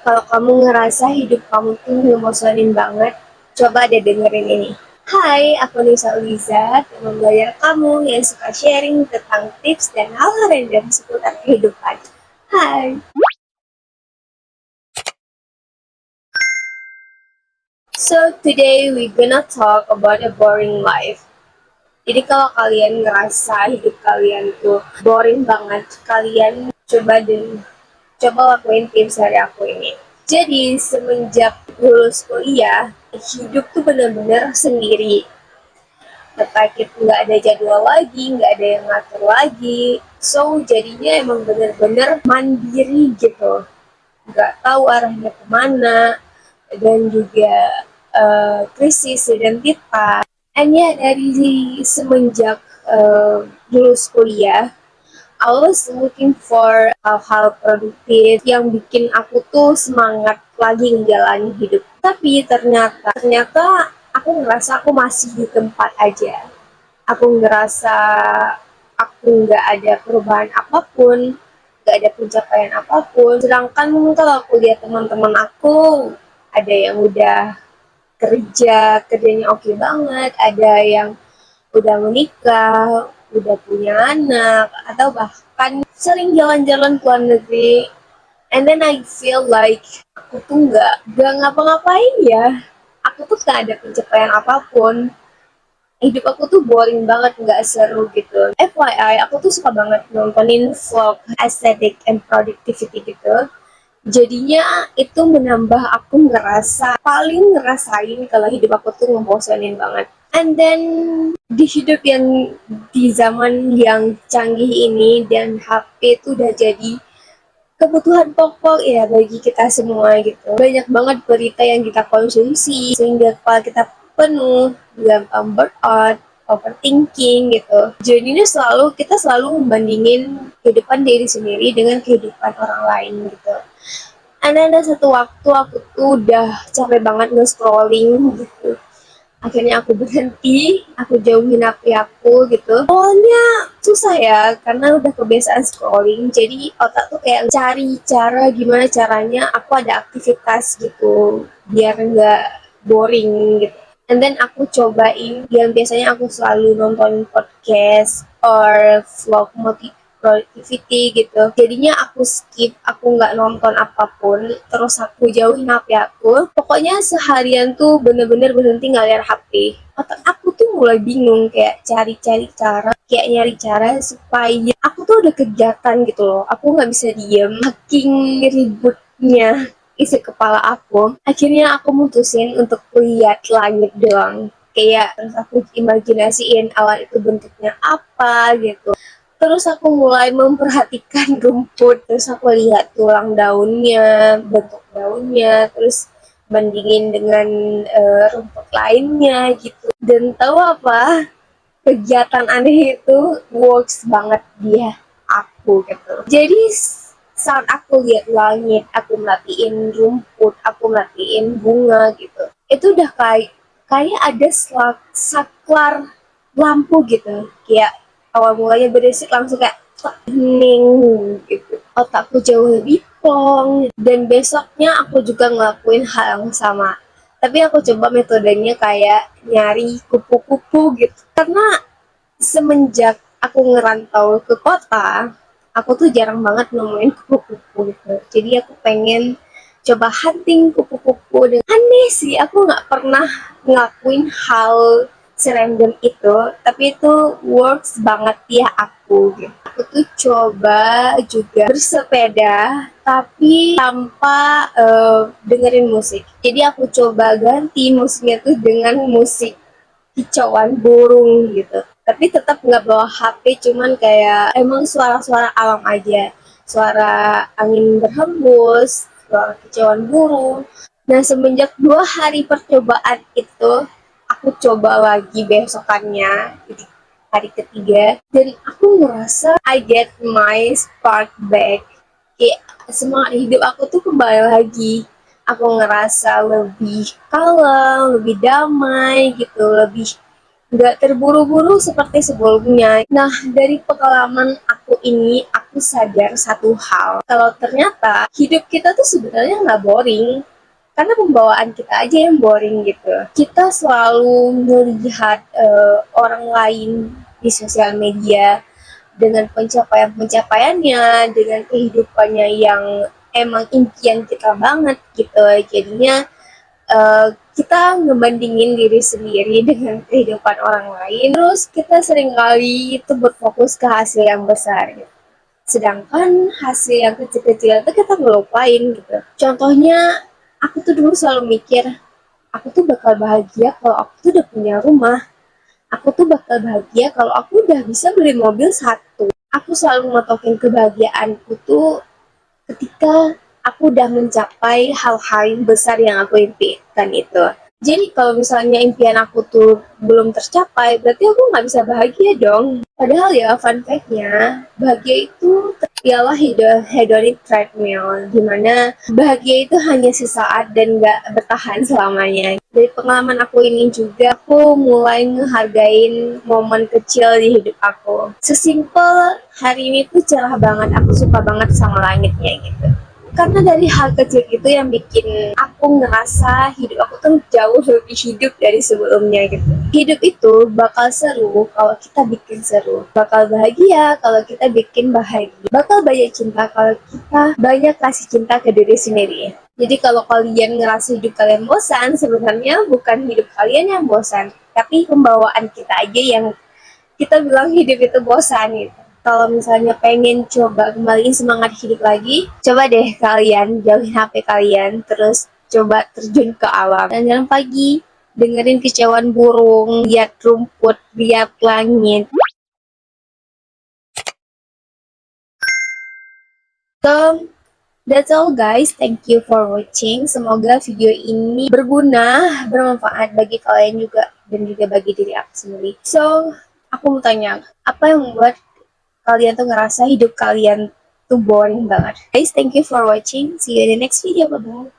Kalau kamu ngerasa hidup kamu tuh ngebosenin banget, coba deh dengerin ini. Hai, aku Nisa Uliza, teman belajar kamu yang suka sharing tentang tips dan hal-hal random seputar kehidupan. Hai. So today we gonna talk about a boring life. Jadi kalau kalian ngerasa hidup kalian tuh boring banget, kalian coba lakuin tips dari aku ini. Jadi semenjak lulus kuliah, hidup tuh bener-bener sendiri. Kita nggak ada jadwal lagi, nggak ada yang ngatur lagi. So jadinya emang bener-bener mandiri gitu. Nggak tahu arahnya kemana, dan juga krisis identitas. Hanya dari semenjak lulus kuliah, I was looking for hal-hal produktif yang bikin aku tuh semangat lagi ngejalanin hidup. Tapi ternyata aku ngerasa aku masih di tempat aja. Aku ngerasa aku nggak ada perubahan apapun, nggak ada pencapaian apapun. Sedangkan kalau aku lihat teman-teman aku, ada yang udah kerjanya oke banget, ada yang udah menikah, udah punya anak, atau bahkan sering jalan-jalan ke luar negeri. And then I feel like aku tuh nggak ngapa-ngapain ya. Aku tuh gak ada pencapaian apapun. Hidup aku tuh boring banget, nggak seru gitu. FYI, aku tuh suka banget nontonin vlog aesthetic and productivity gitu. Jadinya itu menambah aku paling ngerasain kalau hidup aku tuh ngebosenin banget. And then di hidup yang di zaman yang canggih ini, dan HP itu udah jadi kebutuhan pokok ya bagi kita semua gitu. Banyak banget berita yang kita konsumsi sehingga kepala kita penuh, gampang burnout, overthinking gitu. Jadinya kita selalu membandingin kehidupan diri sendiri dengan kehidupan orang lain gitu. Ada satu waktu aku tuh udah capek banget nge-scrolling gitu. Akhirnya aku berhenti, aku jauhin HP aku gitu. Awalnya susah ya, karena udah kebiasaan scrolling. Jadi otak tuh kayak cari cara gimana caranya aku ada aktivitas gitu, biar nggak boring gitu. And then aku cobain yang biasanya aku selalu nonton podcast or vlog productivity gitu. Jadinya aku skip, aku nggak nonton apapun, terus aku jauhin HP aku. Pokoknya seharian tuh bener-bener berhenti ngeliat HP. Otak aku tuh mulai bingung, kayak cari-cari cara, kayak nyari cara supaya aku tuh ada kegiatan gitu loh. Aku nggak bisa diem, saking ributnya isi kepala aku. Akhirnya aku mutusin untuk lihat langit doang. Kayak terus aku imajinasiin awan itu bentuknya apa gitu. Terus aku mulai memperhatikan rumput, terus aku lihat tulang daunnya, bentuk daunnya, terus bandingin dengan rumput lainnya gitu. Dan tahu apa? Kegiatan aneh itu works banget dia aku gitu. Jadi saat aku lihat langit, aku merhatiin rumput, aku merhatiin bunga gitu. Itu udah kayak ada saklar lampu gitu. Kayak awal mulanya berisik langsung kayak hening gitu. Otakku jauh lebih plong, dan besoknya aku juga ngelakuin hal yang sama. Tapi aku coba metodenya kayak nyari kupu-kupu gitu. Karena semenjak aku ngerantau ke kota, aku tuh jarang banget nemuin kupu-kupu gitu. Jadi aku pengen coba hunting kupu-kupu. Dan aneh sih, aku nggak pernah ngelakuin hal serandom itu, tapi itu works banget ya aku gitu. Aku tuh coba juga bersepeda tapi tanpa dengerin musik. Jadi aku coba ganti musiknya tuh dengan musik kicauan burung gitu, tapi tetap nggak bawa HP, cuman kayak emang suara-suara alam aja, suara angin berhembus, suara kicauan burung. Nah, semenjak 2 hari percobaan itu, aku coba lagi besokannya, jadi hari ketiga, dan aku ngerasa I get my spark back. Kayak semangat hidup aku tuh kembali lagi. Aku ngerasa lebih kalem, lebih damai gitu, lebih nggak terburu-buru seperti sebelumnya. Nah, dari pengalaman aku ini, aku sadar satu hal, kalau ternyata hidup kita tuh sebenarnya nggak boring, karena pembawaan kita aja yang boring gitu. Kita selalu melihat orang lain di sosial media dengan pencapaian-pencapaiannya, dengan kehidupannya yang emang impian kita banget gitu. Jadinya kita ngebandingin diri sendiri dengan kehidupan orang lain, terus kita seringkali itu berfokus ke hasil yang besar gitu. Sedangkan hasil yang kecil-kecil itu kita ngelupain gitu. Contohnya, aku tuh dulu selalu mikir, aku tuh bakal bahagia kalau aku tuh udah punya rumah. Aku tuh bakal bahagia kalau aku udah bisa beli mobil satu. Aku selalu matokin kebahagiaanku tuh ketika aku udah mencapai hal-hal yang besar yang aku impikan itu. Jadi kalau misalnya impian aku tuh belum tercapai, berarti aku nggak bisa bahagia dong. Padahal ya fun fact-nya, bahagia itu ialah hedonic treadmill, dimana bahagia itu hanya sesaat dan nggak bertahan selamanya. Dari pengalaman aku ini juga, aku mulai ngehargain momen kecil di hidup aku. Sesimpel hari ini tuh cerah banget, aku suka banget sama langitnya gitu. Karena dari hal kecil itu yang bikin aku ngerasa hidup aku tuh jauh lebih hidup dari sebelumnya gitu. Hidup itu bakal seru kalau kita bikin seru, bakal bahagia kalau kita bikin bahagia, bakal banyak cinta kalau kita banyak kasih cinta ke diri sendiri. Jadi kalau kalian ngerasa hidup kalian bosan, sebenarnya bukan hidup kalian yang bosan, tapi pembawaan kita aja yang kita bilang hidup itu bosan gitu. Kalau misalnya pengen coba kembaliin semangat hidup lagi, coba deh kalian jauhin HP kalian, terus coba terjun ke alam. Dan jalan pagi, dengerin kicauan burung, lihat rumput, lihat langit. So, that's all guys. Thank you for watching. Semoga video ini berguna, bermanfaat bagi kalian juga dan juga bagi diri aku sendiri. So, aku mau tanya, apa yang membuat kalian tuh ngerasa hidup kalian tuh boring banget? Guys, thank you for watching. See you in the next video. Bye-bye.